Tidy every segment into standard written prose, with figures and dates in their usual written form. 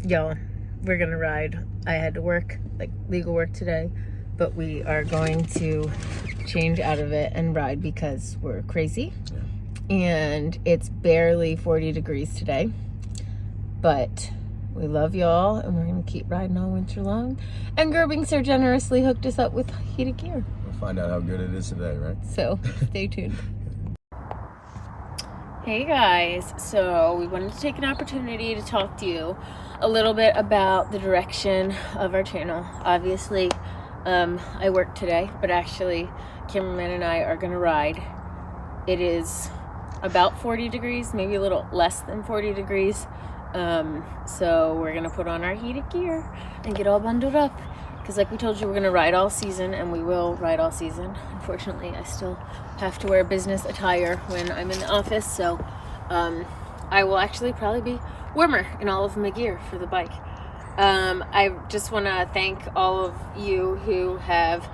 y'all, we're gonna ride. I had to work, like legal work today, but we are going to change out of it and ride because we're crazy. Yeah. And it's barely 40 degrees today, but we love y'all and we're gonna keep riding all winter long. And Gerbing so generously hooked us up with heated gear. We'll find out how good it is today, right? So stay tuned. Hey guys, so we wanted to take an opportunity to talk to you a little bit about the direction of our channel. Obviously, I work today, but actually cameraman and I are gonna ride. It is about 40 degrees, maybe a little less than 40 degrees. So we're gonna put on our heated gear and get all bundled up. Because like we told you, we're gonna ride all season, and we will ride all season. Unfortunately, I still have to wear business attire when I'm in the office, so I will actually probably be warmer in all of my gear for the bike. I just want to thank all of you who have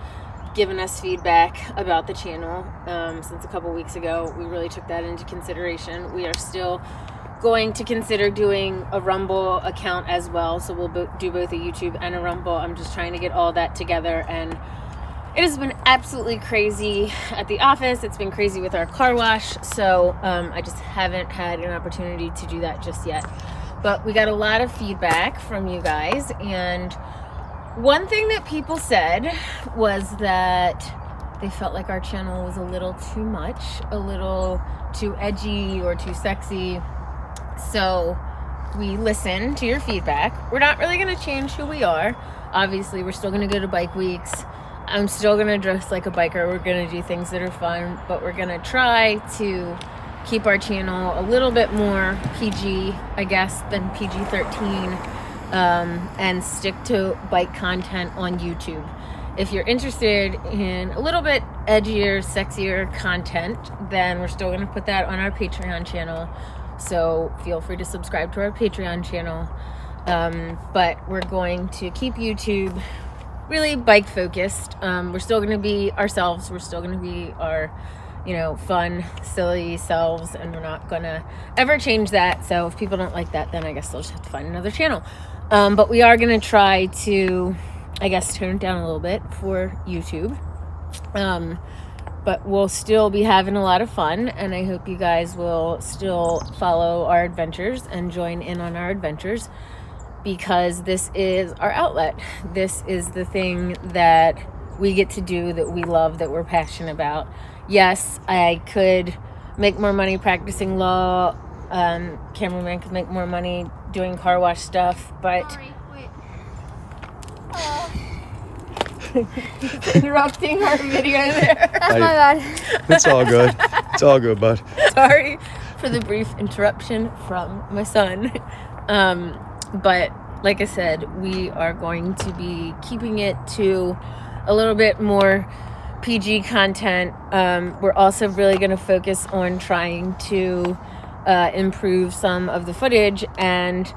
given us feedback about the channel since a couple weeks ago. We really took that into consideration. We are still going to consider doing a Rumble account as well, so we'll do both a YouTube and a Rumble. I'm just trying to get all that together, and it has been absolutely crazy at the office. It's been crazy with our car wash, so I just haven't had an opportunity to do that just yet. But we got a lot of feedback from you guys, and one thing that people said was that they felt like our channel was a little too much, a little too edgy or too sexy. So we listened to your feedback. We're not really going to change who we are. Obviously, we're still going to go to bike weeks. I'm still going to dress like a biker. We're going to do things that are fun, but we're going to try to keep our channel a little bit more PG, I guess, than PG-13, and stick to bike content on YouTube. If you're interested in a little bit edgier, sexier content, then we're still going to put that on our Patreon channel. So feel free to subscribe to our Patreon channel. But we're going to keep YouTube really bike focused. We're still going to be ourselves. We're still going to be our, fun, silly selves. And we're not going to ever change that. So if people don't like that, then I guess they'll just have to find another channel. But we are going to try to, I guess, tone it down a little bit for YouTube. But we'll still be having a lot of fun, and I hope you guys will still follow our adventures and join in on our adventures, because this is our outlet. This is the thing that we get to do, that we love, that we're passionate about. Yes, I could make more money practicing law. Cameraman could make more money doing car wash stuff, but... Sorry, wait. Interrupting our video there. That's my bad. It's all good. It's all good, bud. Sorry for the brief interruption from my son. But like I said, we are going to be keeping it to a little bit more PG content. We're also really going to focus on trying to improve some of the footage, and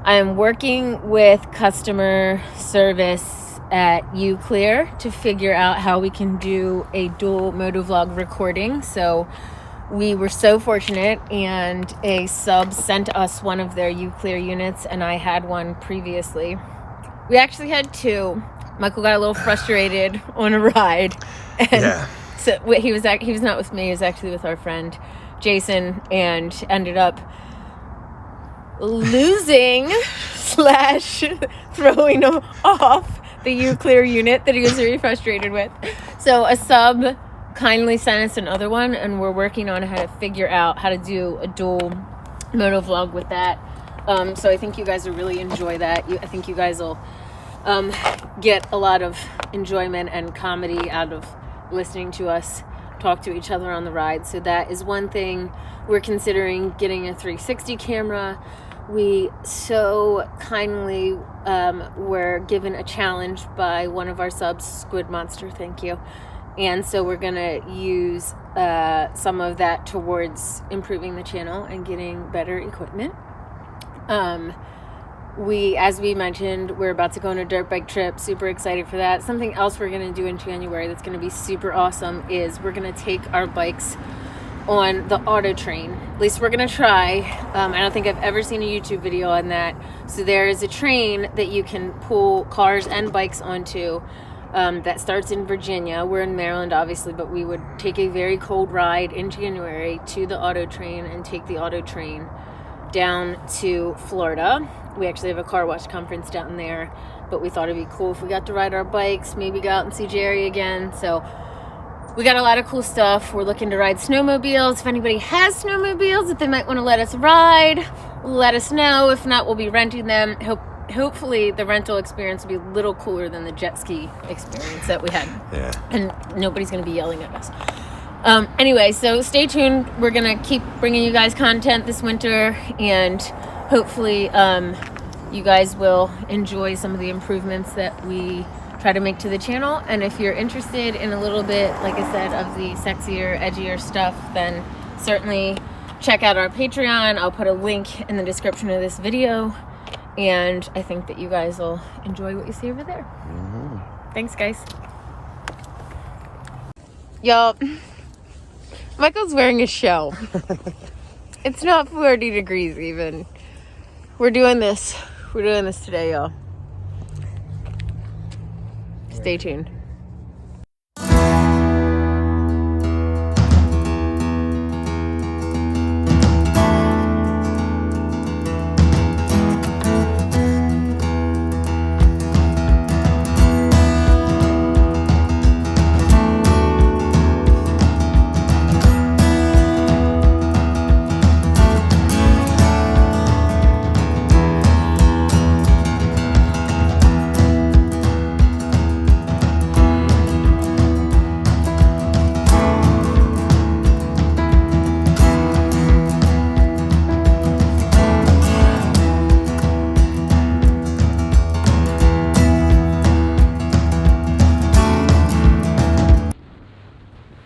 I am working with customer service at Uclear to figure out how we can do a dual motovlog recording. So we were so fortunate, and a sub sent us one of their Uclear units, and I had one previously. We actually had two. Michael got a little frustrated on a ride, and so he was not with me. He was actually with our friend Jason, and ended up losing / throwing off the Uclear unit that he was very frustrated with. So a sub kindly sent us another one, and we're working on how to figure out how to do a dual motovlog with that. So I think you guys will really enjoy that. I think you guys will get a lot of enjoyment and comedy out of listening to us talk to each other on the ride. So that is one thing. We're considering getting a 360 camera. We so kindly were given a challenge by one of our subs, Squid Monster, thank you. And so we're going to use some of that towards improving the channel and getting better equipment. As we mentioned, we're about to go on a dirt bike trip. Super excited for that. Something else we're going to do in January that's going to be super awesome is we're going to take our bikes on the auto train. At least we're gonna try. I don't think I've ever seen a YouTube video on that. So there is a train that you can pull cars and bikes onto that starts in Virginia. We're in Maryland, obviously, but we would take a very cold ride in January to the auto train and take the auto train down to Florida. We actually have a car wash conference down there, but we thought it'd be cool if we got to ride our bikes, maybe go out and see Jerry again. So we got a lot of cool stuff. We're looking to ride snowmobiles. If anybody has snowmobiles that they might want to let us ride, let us know. If not, we'll be renting them. Hopefully the rental experience will be a little cooler than the jet ski experience that we had. Yeah. And nobody's going to be yelling at us. Anyway, so stay tuned. We're going to keep bringing you guys content this winter, and hopefully you guys will enjoy some of the improvements that we try to make to the channel. And if you're interested in a little bit, like I said, of the sexier, edgier stuff, then certainly check out our Patreon. I'll put a link in the description of this video, and I think that you guys will enjoy what you see over there. Thanks, guys. Y'all, Michael's wearing a shell. It's not 40 degrees even. We're doing this today, y'all. Stay tuned.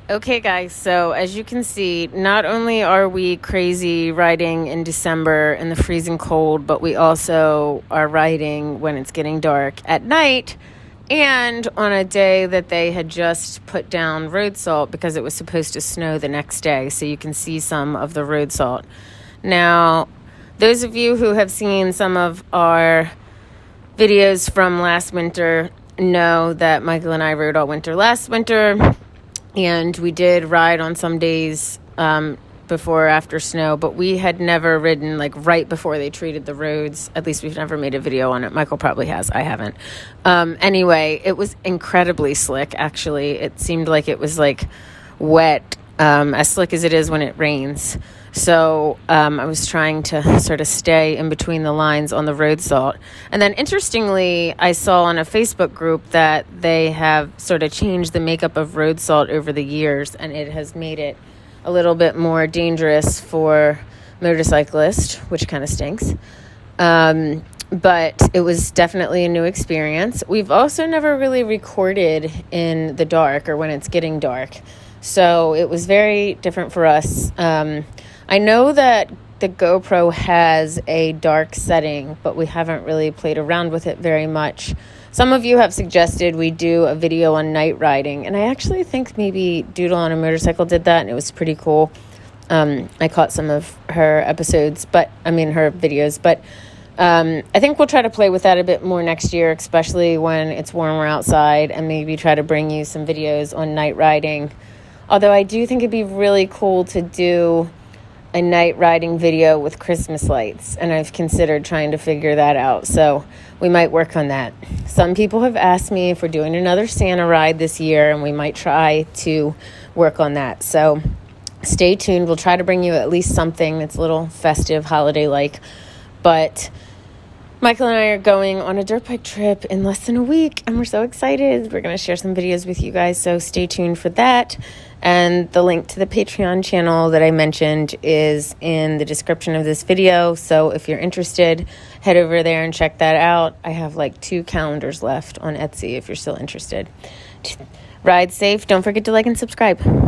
Okay guys, so as you can see, not only are we crazy riding in December in the freezing cold, but we also are riding when it's getting dark at night and on a day that they had just put down road salt because it was supposed to snow the next day. So you can see some of the road salt. Now, those of you who have seen some of our videos from last winter know that Michael and I rode all winter last winter. And we did ride on some days before or after snow, but we had never ridden like right before they treated the roads. At least we've never made a video on it. Michael probably has. I haven't. Anyway, it was incredibly slick, actually. It seemed like it was like wet, as slick as it is when it rains. So I was trying to sort of stay in between the lines on the road salt. And then interestingly, I saw on a Facebook group that they have sort of changed the makeup of road salt over the years, and it has made it a little bit more dangerous for motorcyclists, which kind of stinks. But it was definitely a new experience. We've also never really recorded in the dark or when it's getting dark. So it was very different for us. I know that the GoPro has a dark setting, but we haven't really played around with it very much. Some of you have suggested we do a video on night riding, and I actually think maybe Doodle on a Motorcycle did that, and it was pretty cool. I caught some of her episodes, her videos, but I think we'll try to play with that a bit more next year, especially when it's warmer outside, and maybe try to bring you some videos on night riding. Although I do think it'd be really cool to do a night riding video with Christmas lights, and I've considered trying to figure that out, so we might work on that. Some people have asked me if we're doing another Santa ride this year, and we might try to work on that, so stay tuned. We'll try to bring you at least something that's a little festive, holiday-like, but Michael and I are going on a dirt bike trip in less than a week, and we're so excited. We're going to share some videos with you guys, so stay tuned for that. And the link to the Patreon channel that I mentioned is in the description of this video. So if you're interested, head over there and check that out. I have like 2 calendars left on Etsy if you're still interested. Ride safe. Don't forget to like and subscribe.